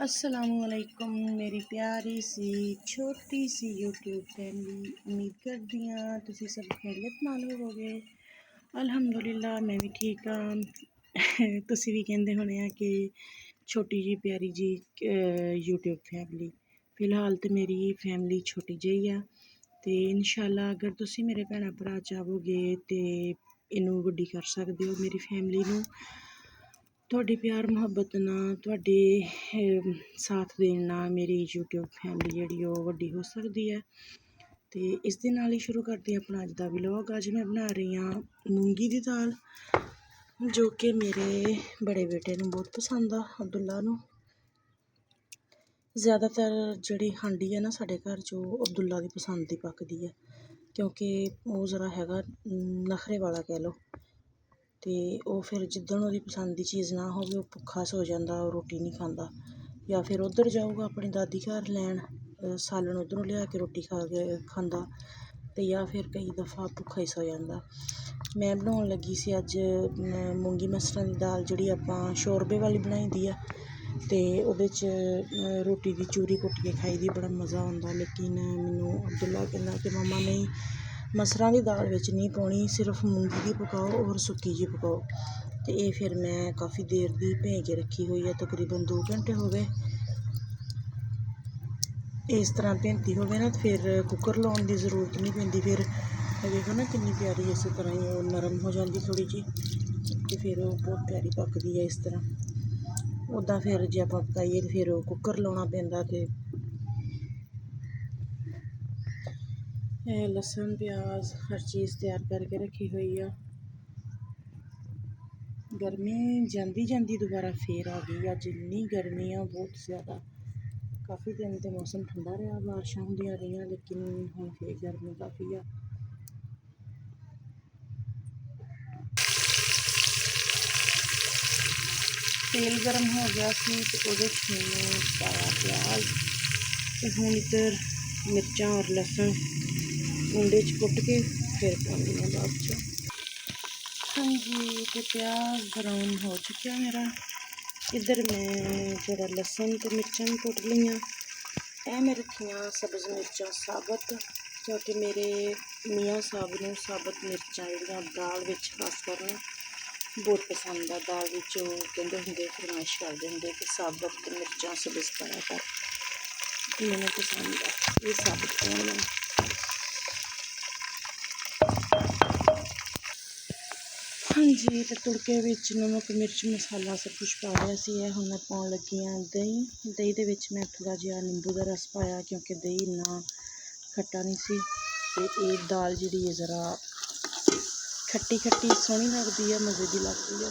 अस्सलामुअलैकुम मेरी प्यारी सी छोटी सी यूट्यूब फैमिली। उम्मीद करती हाँ तुसी सब खैरियत नाल होवोगे। अल्हम्दुलिल्लाह मैं भी ठीक हाँ। तुसी भी कहंदे होने आ कि छोटी जी प्यारी जी यूट्यूब फैमिली। फिलहाल तो मेरी फैमिली छोटी जी आ ते इंशाल्लाह अगर तुसी मेरे भैन भरा चाहोगे तो इनू वड्डी कर सकते हो मेरी फैमिली नू। ਤੁਹਾਡੀ प्यार मुहब्बत नाल ਤੁਹਾਡੇ साथ देण नाल मेरी यूट्यूब फैमिली जिहड़ी ओह वड्डी हो सकती है। तो इस दे नाल ही शुरू करते हैं अपना अज दा व्लॉग। अज मैं बना रही हाँ मूंगी दी दाल, जो कि मेरे बड़े बेटे नूं बहुत पसंद आ, अब्दुल्ला नूं। ज़्यादातर जिहड़ी हांडी है ना साडे घर च ओह अब्दुल्ला दी पसंद दी पकदी है, क्योंकि वह ज़रा हैगा नखरे वाला कह लो। तो वह फिर जिद्दन उसकी पसंद की चीज़ ना हो भुखा सो जाता, रोटी नहीं खाता, या फिर उधर जाऊगा अपनी दादी घर लैन सालन उधरों लिया के रोटी खा के खाता, तो या फिर कई दफ़ा भुखा ही सो जाता। मैं बनाउण लगी सी अज मूंगी मसरां दी दाल जिहड़ी आपां शोरबे वाली बनाई दी है, तो उहदे च रोटी दी चूरी कुट के खाई दी बड़ा मज़ा आंदा। लेकिन मैनूं अब्दुल्ला कहंदा कि मम्मा नहीं मसरां दी दाल विच नहीं पाउणी, सिर्फ मूंगी दी पकाओ और सुक्की जी पकाओ। तो ये फिर मैं काफ़ी देर दी भें के रखी हुई है, तकरीबन 2 घंटे हो गए। इस तरह भेंती होवे ना फिर कुकर लाउण दी जरूरत नहीं पैंदी। फिर देखो ना कितनी प्यारी इस तरह ही वो नरम हो जाती थोड़ी जी, तो फिर वो बहुत प्यारी पकदी है इस तरह। उदा फिर जे आपां पकाईए तो फिर कुकर लाउणा पैंदा। तो लसन प्याज हर चीज़ तैयार करके रखी हुई है। गर्मी जाती जाती दोबारा फिर आ गई। अज इन्नी गर्मी है बहुत ज़्यादा। काफ़ी दिन तो मौसम ठंडा रहा, बारिशां होंदियां रही, लेकिन हुण फिर गर्मी काफ़ी है। तेल गर्म हो गया सी तो वो पाया प्याज, तो हूँ इधर मिर्चां और लसन कुंडे च कुट के फिर पानी है बाद च। हाँ जी, तो प्याज ब्राउन हो चुका मेरा। इधर मैं जरा लसन तो मिर्चां भी कुट लियाँ। यह मैं रखियाँ सब्ज़ मिर्चां साबत, क्योंकि मेरे मियाँ साहब ने साबत मिर्चां जिहड़ियां दाल विच खास कर बहुत पसंद है। दाल विच कहंदे हुंदे फरमाइश करदे हुंदे कि साबत मिर्चां सब्ज़ पाया कर, मैनूं पसंद है ये साबत पाउण। हाँ जी, तो तुड़के विच नमक मिर्च मसाला सब कुछ पा लिया सी। हुण मैं पाउण लगी हाँ दही। दही दे विच मैं थोड़ा जिहा नींबू का रस पाया, क्योंकि दही इन्ना खट्टा नहीं सी। ते ये दाल जिहड़ी है ज़रा खट्टी खट्टी सोहनी लगदी है, मज़े दी लगदी है।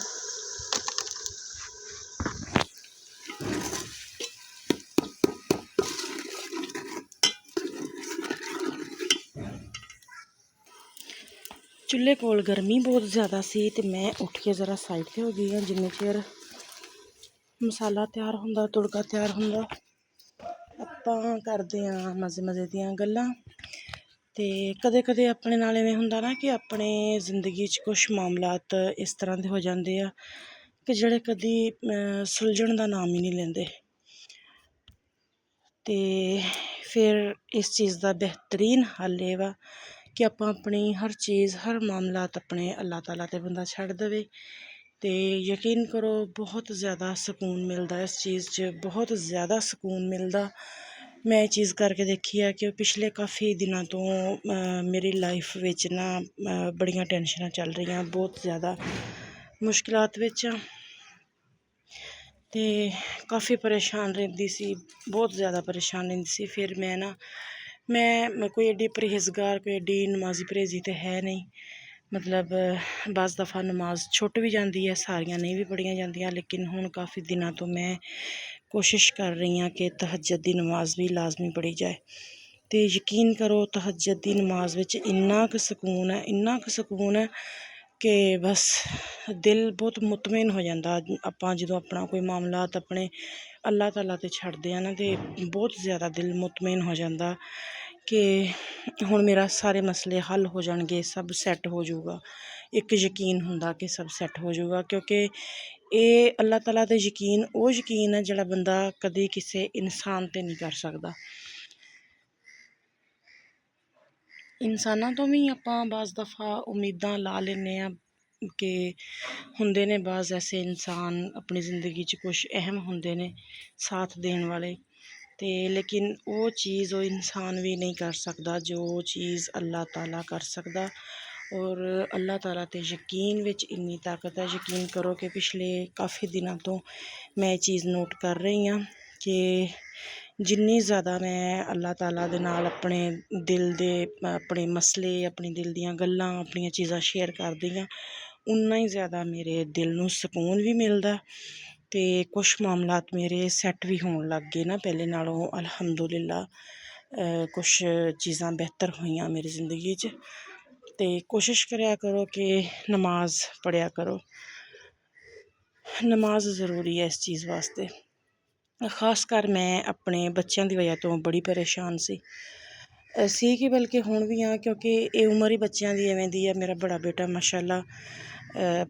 चुल्हे कोल गर्मी बहुत ज़्यादा सी, ते मैं उठ के ज़रा साइड पे हो गई हाँ। जिन्ने चिर मसाला तैयार होंदा, तुड़का तैयार होंदा, आपां करदे हाँ मज़े मज़े दियां गल्लां। ते कदे कदे अपने नाल इवें हुंदा ना कि अपने जिंदगी च कुछ मामलात इस तरह दे हो जाते हैं कि जेह्ड़े कदी सुलझण दा नाम ही नहीं लेंदे। ते फिर इस चीज़ का बेहतरीन हल ये वा कि आपां अपनी हर चीज़ हर मामलात अपने अल्लाह ताला ते बंदा छड्ड देवे। तो यकीन करो बहुत ज़्यादा सुकून मिलता इस चीज़ च, बहुत ज़्यादा सुकून मिलता। मैं ये चीज़ करके देखी है कि पिछले काफ़ी दिनों तो मेरी लाइफ विच ना बड़ियां टेंशनां चल रही, बहुत ज़्यादा मुश्किलात विच ते काफ़ी परेशान रहिंदी सी, बहुत ज़्यादा परेशान रहिंदी सी। फिर मैं कोई एड्डी परहेज़गार कोई एड्डी नमाजी परहेज़ी तो है नहीं, मतलब बज़ दफ़ा नमाज छुट भी जाती है, सारियां नहीं भी पढ़ियां जांदियां। लेकिन हुण काफ़ी दिनों तो मैं कोशिश कर रही हाँ कि तहज्जुद दी नमाज भी लाजमी पढ़ी जाए। तो यकीन करो तहज्जुद दी नमाज विच इन्ना क सुकून है, इन्ना क सुकून है कि बस दिल बहुत मुतमईन हो जाता। आपां जदों अपना कोई मामलात अपने अल्लाह ताला ते छड्डदे हैं ना, तो बहुत ज़्यादा दिल मुतमईन हो जाता कि हुण मेरा सारे मसले हल हो जाएंगे, सब सैट हो जाऊगा। एक यकीन हुंदा कि सब सैट हो जाऊगा, क्योंकि ਇਹ ਅੱਲਾਹ ਤਾਲਾ ਦਾ ਯਕੀਨ ਉਹ ਯਕੀਨ ਹੈ ਜਿਹੜਾ ਬੰਦਾ ਕਦੇ ਕਿਸੇ ਇਨਸਾਨ 'ਤੇ ਨਹੀਂ ਕਰ ਸਕਦਾ। ਇਨਸਾਨਾਂ ਤੋਂ ਵੀ ਆਪਾਂ ਬਾਜ਼ ਦਫਾ ਉਮੀਦਾਂ ਲਾ ਲੈਂਦੇ ਹਾਂ ਕਿ ਹੁੰਦੇ ਨੇ ਬਾਜ਼ ਐਸੇ ਇਨਸਾਨ ਆਪਣੀ ਜ਼ਿੰਦਗੀ 'ਚ ਕੁਛ ਅਹਿਮ ਹੁੰਦੇ ਨੇ ਸਾਥ ਦੇਣ ਵਾਲੇ, ਅਤੇ ਲੇਕਿਨ ਉਹ ਚੀਜ਼ ਉਹ ਇਨਸਾਨ ਵੀ ਨਹੀਂ ਕਰ ਸਕਦਾ ਜੋ ਚੀਜ਼ ਅੱਲਾਹ ਤਾਲਾ ਕਰ ਸਕਦਾ। ਔਰ ਅੱਲਾਹ ਤਾਲਾ 'ਤੇ ਯਕੀਨ ਵਿੱਚ ਇੰਨੀ ਤਾਕਤ ਹੈ। ਯਕੀਨ ਕਰੋ ਕਿ ਪਿਛਲੇ ਕਾਫੀ ਦਿਨਾਂ ਤੋਂ ਮੈਂ ਇਹ ਚੀਜ਼ ਨੋਟ ਕਰ ਰਹੀ ਹਾਂ ਕਿ ਜਿੰਨੀ ਜ਼ਿਆਦਾ ਮੈਂ ਅੱਲਾਹ ਤਾਲਾ ਦੇ ਨਾਲ ਆਪਣੇ ਦਿਲ ਦੇ ਆਪਣੇ ਮਸਲੇ, ਆਪਣੇ ਦਿਲ ਦੀਆਂ ਗੱਲਾਂ, ਆਪਣੀਆਂ ਚੀਜ਼ਾਂ ਸ਼ੇਅਰ ਕਰਦੀ ਹਾਂ, ਉਨਾ ਹੀ ਜ਼ਿਆਦਾ ਮੇਰੇ ਦਿਲ ਨੂੰ ਸਕੂਨ ਵੀ ਮਿਲਦਾ ਅਤੇ ਕੁਛ ਮਾਮਲਾਤ ਮੇਰੇ ਸੈੱਟ ਵੀ ਹੋਣ ਲੱਗ ਗਏ ਨਾ ਪਹਿਲੇ ਨਾਲੋਂ, ਅਲਹਮਦੁਲਿਲਾ। ਕੁਛ ਚੀਜ਼ਾਂ ਬਿਹਤਰ ਹੋਈਆਂ ਮੇਰੀ ਜ਼ਿੰਦਗੀ 'ਚ। ਅਤੇ ਕੋਸ਼ਿਸ਼ ਕਰਿਆ ਕਰੋ ਕਿ ਨਮਾਜ਼ ਪੜ੍ਹਿਆ ਕਰੋ। ਨਮਾਜ਼ ਜ਼ਰੂਰੀ ਹੈ ਇਸ ਚੀਜ਼ ਵਾਸਤੇ। ਖ਼ਾਸ ਕਰ ਮੈਂ ਆਪਣੇ ਬੱਚਿਆਂ ਦੀ ਵਜ੍ਹਾ ਤੋਂ ਬੜੀ ਪਰੇਸ਼ਾਨ ਸੀ ਕਿ ਬਲਕਿ ਹੁਣ ਵੀ ਹਾਂ, ਕਿਉਂਕਿ ਇਹ ਉਮਰ ਹੀ ਬੱਚਿਆਂ ਦੀ ਐਵੇਂ ਦੀ ਹੈ। ਮੇਰਾ ਬੜਾ ਬੇਟਾ ਮਾਸ਼ਾਅੱਲਾ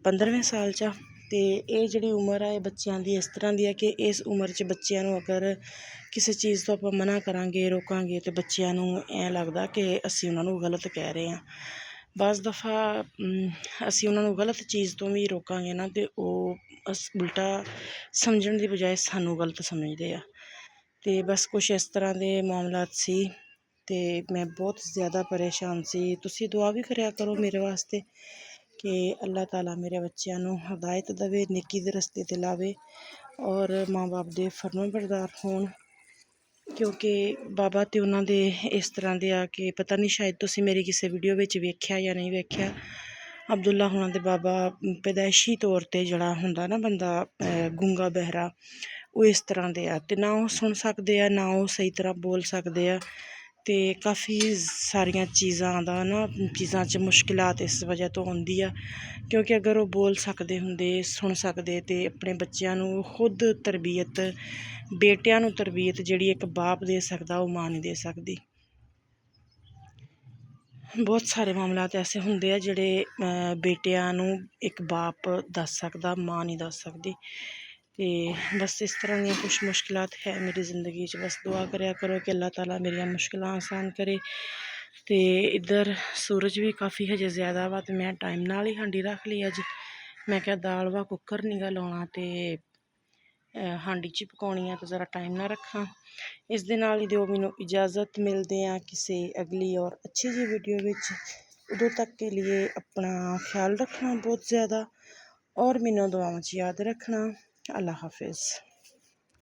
15ਵੇਂ ਸਾਲ 'ਚ ਆ, ਅਤੇ ਇਹ ਜਿਹੜੀ ਉਮਰ ਆ ਇਹ ਬੱਚਿਆਂ ਦੀ ਇਸ ਤਰ੍ਹਾਂ ਦੀ ਹੈ ਕਿ ਇਸ ਉਮਰ 'ਚ ਬੱਚਿਆਂ ਨੂੰ ਅਗਰ ਕਿਸੇ ਚੀਜ਼ ਤੋਂ ਆਪਾਂ ਮਨਾ ਕਰਾਂਗੇ, ਰੋਕਾਂਗੇ, ਤਾਂ ਬੱਚਿਆਂ ਨੂੰ ਐਂ ਲੱਗਦਾ ਕਿ ਅਸੀਂ ਉਹਨਾਂ ਨੂੰ ਗਲਤ ਕਹਿ ਰਹੇ ਹਾਂ। ਬਾਜ਼ ਦਫਾ ਅਸੀਂ ਉਹਨਾਂ ਨੂੰ ਗਲਤ ਚੀਜ਼ ਤੋਂ ਵੀ ਰੋਕਾਂਗੇ ਨਾ, ਅਤੇ ਉਹ ਉਲਟਾ ਸਮਝਣ ਦੀ ਬਜਾਏ ਸਾਨੂੰ ਗਲਤ ਸਮਝਦੇ ਆ। ਅਤੇ ਬਸ ਕੁਛ ਇਸ ਤਰ੍ਹਾਂ ਦੇ ਮਾਮਲਾਤ ਸੀ ਅਤੇ ਮੈਂ ਬਹੁਤ ਜ਼ਿਆਦਾ ਪਰੇਸ਼ਾਨ ਸੀ। ਤੁਸੀਂ ਦੁਆ ਵੀ ਕਰਿਆ ਕਰੋ ਮੇਰੇ ਵਾਸਤੇ ਕਿ ਅੱਲਾਹ ਤਾਲਾ ਮੇਰੇ ਬੱਚਿਆਂ ਨੂੰ ਹਦਾਇਤ ਦੇਵੇ, ਨੇਕੀ ਦੇ ਰਸਤੇ 'ਤੇ ਲਾਵੇ ਔਰ ਮਾਂ ਬਾਪ ਦੇ ਫਰਮਾਬਰਦਾਰ ਹੋਣ, ਕਿਉਂਕਿ ਬਾਬਾ ਤੇ ਉਹਨਾਂ ਦੇ ਇਸ ਤਰ੍ਹਾਂ ਦੇ ਆ ਕਿ ਪਤਾ ਨਹੀਂ, ਸ਼ਾਇਦ ਤੁਸੀਂ ਮੇਰੀ ਕਿਸੇ ਵੀਡੀਓ ਵਿੱਚ ਵੇਖਿਆ ਜਾਂ ਨਹੀਂ ਵੇਖਿਆ। ਅਬਦੁੱਲਾ ਹੁਣਾਂ ਦੇ ਬਾਬਾ ਪੈਦਾਇਸ਼ੀ ਤੌਰ 'ਤੇ ਜਿਹੜਾ ਹੁੰਦਾ ਨਾ ਬੰਦਾ ਗੂੰਗਾ ਬਹਿਰਾ, ਉਹ ਇਸ ਤਰ੍ਹਾਂ ਦੇ ਆ, ਅਤੇ ਨਾ ਉਹ ਸੁਣ ਸਕਦੇ ਆ, ਨਾ ਉਹ ਸਹੀ ਤਰ੍ਹਾਂ ਬੋਲ ਸਕਦੇ ਆ, ਅਤੇ ਕਾਫੀ ਸਾਰੀਆਂ ਚੀਜ਼ਾਂ ਦਾ ਨਾ ਚੀਜ਼ਾਂ 'ਚ ਮੁਸ਼ਕਿਲਾਤ ਇਸ ਵਜ੍ਹਾ ਤੋਂ ਆਉਂਦੀ ਆ, ਕਿਉਂਕਿ ਅਗਰ ਉਹ ਬੋਲ ਸਕਦੇ ਹੁੰਦੇ, ਸੁਣ ਸਕਦੇ, ਅਤੇ ਆਪਣੇ ਬੱਚਿਆਂ ਨੂੰ ਖੁਦ ਤਰਬੀਅਤ, ਬੇਟਿਆਂ ਨੂੰ ਤਰਬੀਅਤ ਜਿਹੜੀ ਇੱਕ ਬਾਪ ਦੇ ਸਕਦਾ ਉਹ ਮਾਂ ਨਹੀਂ ਦੇ ਸਕਦੀ। ਬਹੁਤ ਸਾਰੇ ਮਾਮਲਾਤ ਐਸੇ ਹੁੰਦੇ ਆ ਜਿਹੜੇ ਬੇਟਿਆਂ ਨੂੰ ਇੱਕ ਬਾਪ ਦੱਸ ਸਕਦਾ, ਮਾਂ ਨਹੀਂ ਦੱਸ ਸਕਦੀ। ਅਤੇ ਬਸ ਇਸ ਤਰ੍ਹਾਂ ਦੀਆਂ ਕੁਛ ਮੁਸ਼ਕਿਲਾਤ ਹੈ ਮੇਰੀ ਜ਼ਿੰਦਗੀ 'ਚ। ਬਸ ਦੁਆ ਕਰਿਆ ਕਰੋ ਕਿ ਅੱਲਾਹ ਤਾਲਾ ਮੇਰੀਆਂ ਮੁਸ਼ਕਿਲਾਂ ਆਸਾਨ ਕਰੇ। ਅਤੇ ਇੱਧਰ ਸੂਰਜ ਵੀ ਕਾਫੀ ਹਜੇ ਜ਼ਿਆਦਾ ਵਾ, ਅਤੇ ਮੈਂ ਟਾਈਮ ਨਾਲ ਹੀ ਹਾਂਡੀ ਰੱਖ ਲਈ ਅੱਜ। ਮੈਂ ਕਿਹਾ ਦਾਲ ਵਾ, ਕੁੱਕਰ ਨਹੀਂ ਗਾ ਲਾਉਣਾ, ਅਤੇ ਹਾਂਡੀ 'ਚ ਪਕਾਉਣੀ ਆ, ਤਾਂ ਜ਼ਰਾ ਟਾਈਮ ਨਾਲ ਰੱਖਾਂ। ਇਸ ਦੇ ਨਾਲ ਹੀ ਦਿਓ ਮੈਨੂੰ ਇਜਾਜ਼ਤ। ਮਿਲਦੇ ਹਾਂ ਕਿਸੇ ਅਗਲੀ ਔਰ ਅੱਛੀ ਜਿਹੀ ਵੀਡੀਓ ਵਿੱਚ। ਉਦੋਂ ਤੱਕ ਕੇ लिए ਆਪਣਾ ਖਿਆਲ ਰੱਖਣਾ ਬਹੁਤ ਜ਼ਿਆਦਾ, ਔਰ ਮੈਨੂੰ ਦੁਆਵਾਂ 'ਚ ਯਾਦ ਰੱਖਣਾ। ਅੱਲਾ ਹਾਫਿਜ਼।